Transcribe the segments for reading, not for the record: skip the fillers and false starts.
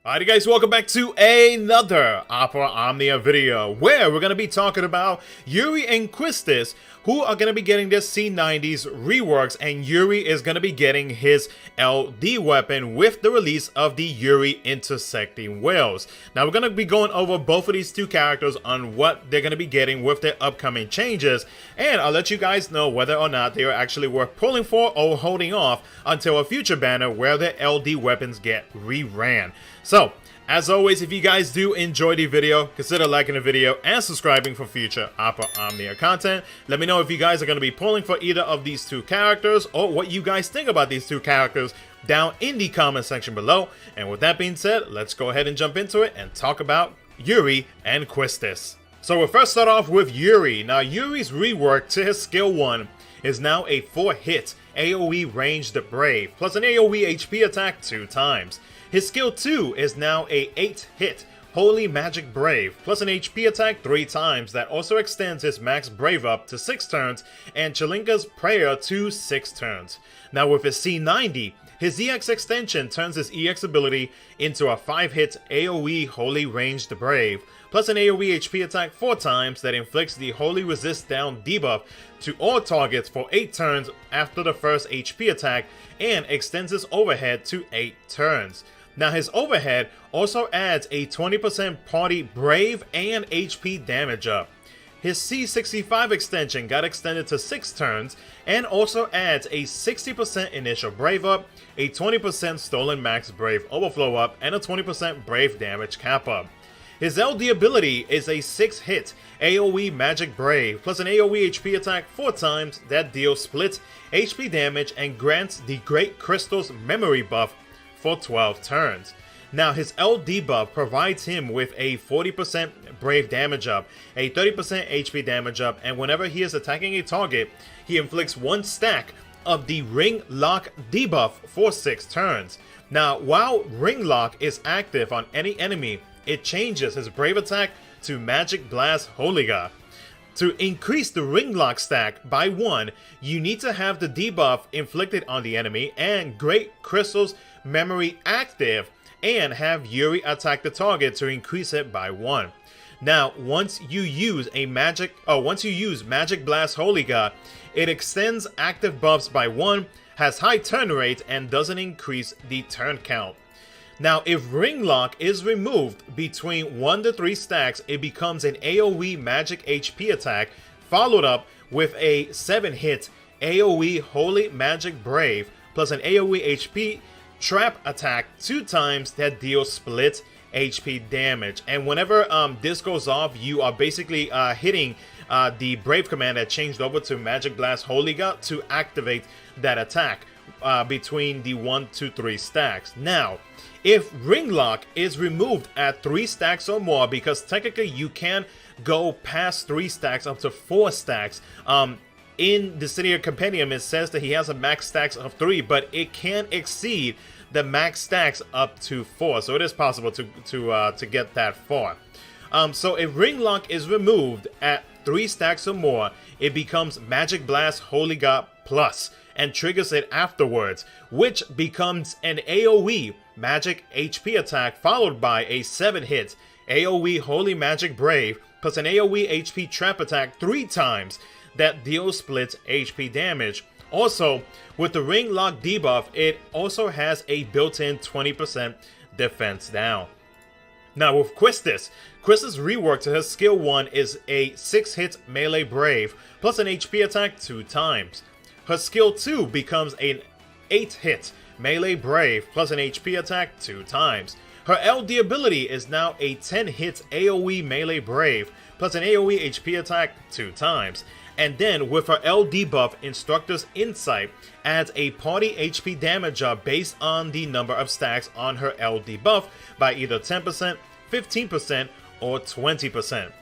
Alright guys, welcome back to another Opera Omnia video where we're going to be talking about Yuri and Quistis, who are going to be getting their C90s reworks, and Yuri is going to be getting his LD weapon with the release of the Yuri Intersecting wheels. Now we're going to be going over both of these two characters on what they're going to be getting with their upcoming changes, and I'll let you guys know whether or not they are actually worth pulling for or holding off until a future banner where their LD weapons get reran. So, as always, if you guys do enjoy the video, consider liking the video and subscribing for future Opera Omnia content. Let me know if you guys are going to be pulling for either of these two characters or what you guys think about these two characters down in the comment section below. And with that being said, let's go ahead and jump into it and talk about Yuri and Quistis. So we'll first start off with Yuri. Now Yuri's rework to his skill 1 is now a 4-hit AoE ranged brave plus an AoE HP attack 2 times. His skill 2 is now a 8-hit Holy Magic Brave plus an HP attack 3 times that also extends his max Brave up to 6 turns and Chalinka's Prayer to 6 turns. Now with his C90, his EX extension turns his EX ability into a 5-hit AoE Holy Ranged Brave plus an AoE HP attack 4 times that inflicts the Holy Resist Down debuff to all targets for 8 turns after the first HP attack and extends his overhead to 8 turns. Now his overhead also adds a 20% party Brave and HP damage up. His C65 extension got extended to 6 turns and also adds a 60% initial Brave up, a 20% stolen max Brave overflow up, and a 20% Brave damage cap up. His LD ability is a 6-hit AoE Magic Brave plus an AoE HP attack 4 times that deals split HP damage and grants the Great Crystal's memory buff for 12 turns. Now his LD buff provides him with a 40% Brave damage up, a 30% HP damage up, and whenever he is attacking a target, he inflicts 1 stack of the Ring Lock debuff for 6 turns. Now while Ring Lock is active on any enemy, it changes his Brave attack to Magic Blast Holiga. To increase the Ring Lock stack by 1, you need to have the debuff inflicted on the enemy and Great Crystal's memory active and have Yuri attack the target to increase it by 1. Now, once you use Magic Blast Holiga, it extends active buffs by 1, has high turn rate, and doesn't increase the turn count. Now, if Ring Lock is removed between 1 to 3 stacks, it becomes an AoE Magic HP attack, followed up with a 7-hit AoE Holy Magic Brave, plus an AoE HP Trap attack 2 times that deals split HP damage. And whenever this goes off, you are basically hitting the Brave command that changed over to Magic Blast Holiga to activate that attack between the 1 to 3 stacks. Now, if Ring Lock is removed at 3 stacks or more, because technically you can go past 3 stacks up to 4 stacks. In the City Compendium, it says that he has a max stacks of 3, but it can exceed the max stacks up to 4. So it is possible to get that far. So if Ring Lock is removed at 3 stacks or more, it becomes Magic Blast Holiga Plus and triggers it afterwards, which becomes an AoE Magic HP attack followed by a 7-hit AoE Holy Magic Brave plus an AoE HP Trap attack 3 times that deals split HP damage. Also, with the Ring Lock debuff, it also has a built-in 20% defense down. Now with Quistis rework to his skill 1 is a 6-hit melee brave plus an HP attack 2 times. Her skill 2 becomes an 8-hit melee brave plus an HP attack 2 times. Her LD ability is now a 10-hit AoE melee brave plus an AoE HP attack 2 times. And then with her LD buff, Instructor's Insight adds a party HP damage up based on the number of stacks on her LD buff by either 10%, 15%, or 20%.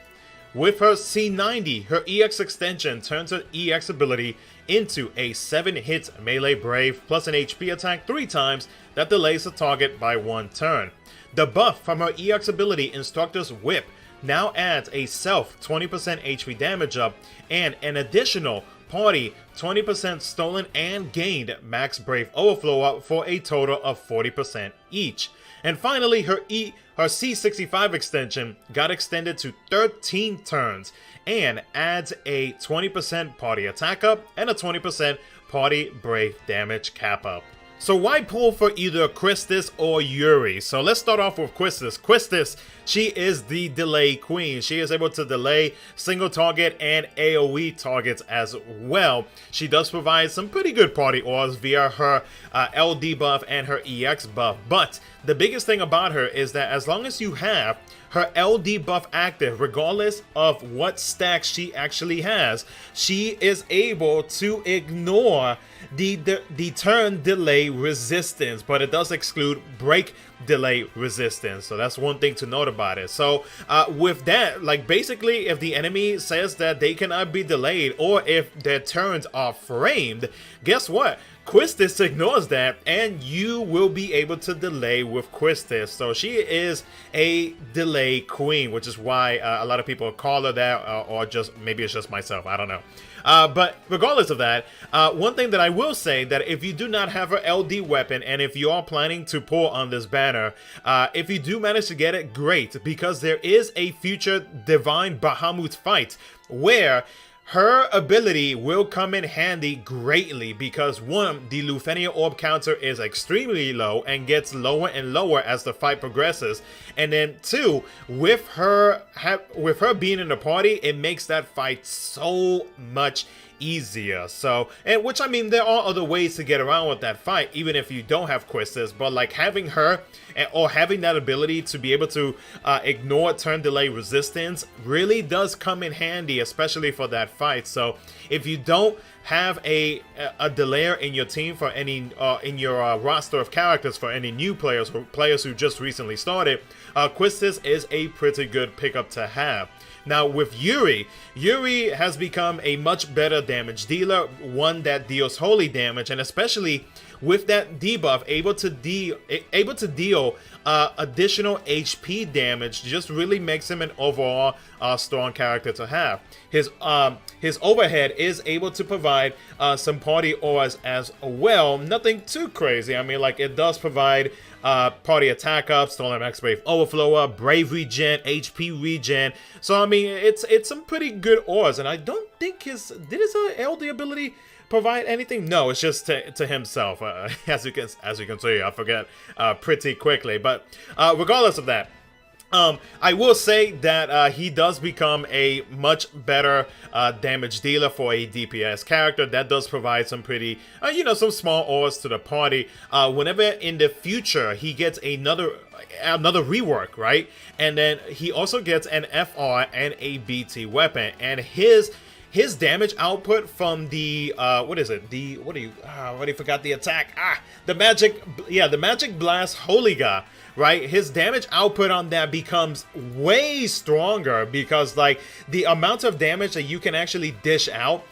With her C90, her EX extension turns her EX ability into a 7-hit melee brave plus an HP attack 3 times that delays the target by 1 turn. The buff from her EX ability, Instructor's Whip, now adds a self 20% HP damage up and an additional party 20% stolen and gained max Brave overflow up for a total of 40% each. And finally, her C65 extension got extended to 13 turns and adds a 20% party attack up and a 20% party brave damage cap up. So why pull for either Quistis or Yuri? So let's start off with Quistis. Quistis, she is the delay queen. She is able to delay single target and AoE targets as well. She does provide some pretty good party auras via her LD buff and her EX buff. But the biggest thing about her is that as long as you have her LD buff active, regardless of what stacks she actually has, she is able to ignore the turn delay resistance, but it does exclude break delay resistance. So that's one thing to note about it. So with that, like basically if the enemy says that they cannot be delayed or if their turns are framed, guess what? Quistis ignores that and you will be able to delay with Quistis. So she is a delay queen, which is why a lot of people call her that, or just maybe it's just myself, I don't know. But regardless of that, one thing that I will say, that if you do not have her LD weapon and if you are planning to pull on this banner, if you do manage to get it, great, because there is a future Divine Bahamut fight where her ability will come in handy greatly because one, the Lufenia orb counter is extremely low and gets lower and lower as the fight progresses, and then two, with her being in the party, it makes that fight so much easier. So, and which I mean, there are other ways to get around with that fight even if you don't have Quistis, but like having her or having that ability to be able to ignore turn delay resistance really does come in handy, especially for that fight. So if you don't have a delayer in your team for any in your roster of characters for any new players or players who just recently started, Quistis is a pretty good pickup to have. Now with Yuri, Yuri has become a much better damage dealer, one that deals holy damage, and especially with that debuff, able to deal additional HP damage, just really makes him an overall strong character to have. His overhead is able to provide some party auras as well. Nothing too crazy. I mean, like, it does provide party attack up, Stolen Max Brave Overflower, Brave Regen, HP Regen. So I mean, it's some pretty good auras, and I don't think his LD ability provide anything? No, it's just to himself. As you can see, I forget pretty quickly. But regardless of that, I will say that he does become a much better damage dealer for a DPS character. That does provide some pretty, some small auras to the party. Whenever in the future he gets another rework, right? And then he also gets an FR and a BT weapon, and his damage output from the I already forgot the attack. The Magic Blast Holiga, right? His damage output on that becomes way stronger because, like, the amount of damage that you can actually dish out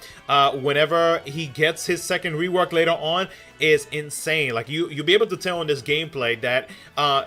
whenever he gets his second rework later on is insane. Like, you'll be able to tell in this gameplay that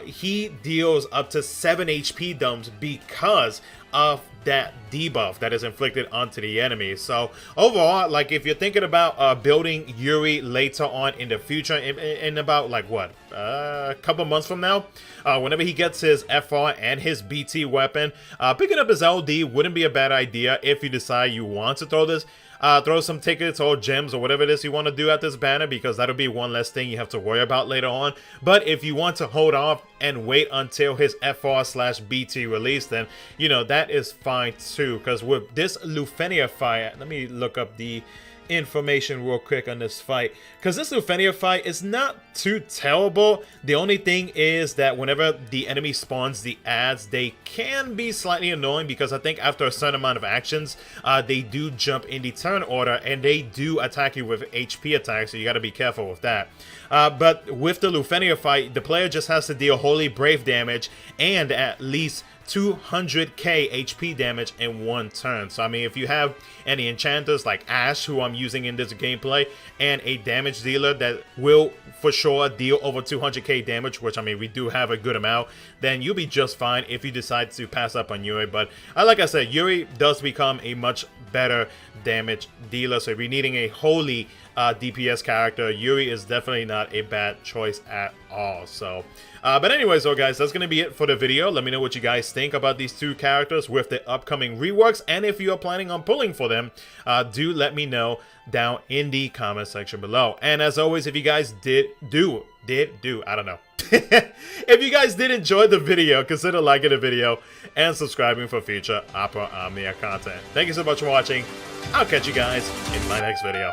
he deals up to 7 HP dumps because of that debuff that is inflicted onto the enemy. So overall, like, if you're thinking about building Yuri later on in the future, in about like what, a couple months from now, whenever he gets his FR and his BT weapon, picking up his LD wouldn't be a bad idea if you decide you want to throw some tickets or gems or whatever it is you want to do at this banner, because that'll be one less thing you have to worry about later on. But if you want to hold off and wait until his FR/BT release, then that is fine too, because with this Lufenia fight, let me look up the information real quick on this fight, because this Lufenia fight is not too terrible. The only thing is that whenever the enemy spawns the ads, they can be slightly annoying, because I think after a certain amount of actions, they do jump in the turn order and they do attack you with HP attacks, so you got to be careful with that. But with the Lufenia fight, the player just has to deal holy brave damage and at least 200k HP damage in one turn. So I mean, if you have any enchanters like Ash, who I'm using in this gameplay, and a damage dealer that will for sure deal over 200k damage, which I mean we do have a good amount, then you'll be just fine if you decide to pass up on Yuri. But like I said, Yuri does become a much better damage dealer. So if you're needing a holy DPS character, Yuri is definitely not a bad choice at all. So, but anyways, so guys, that's gonna be it for the video. Let me know what you guys think about these two characters with the upcoming reworks, and if you are planning on pulling for them, do let me know down in the comment section below. And as always, if you guys I don't know. If you guys did enjoy the video, consider liking the video and subscribing for future Opera Omnia content. Thank you so much for watching. I'll catch you guys in my next video.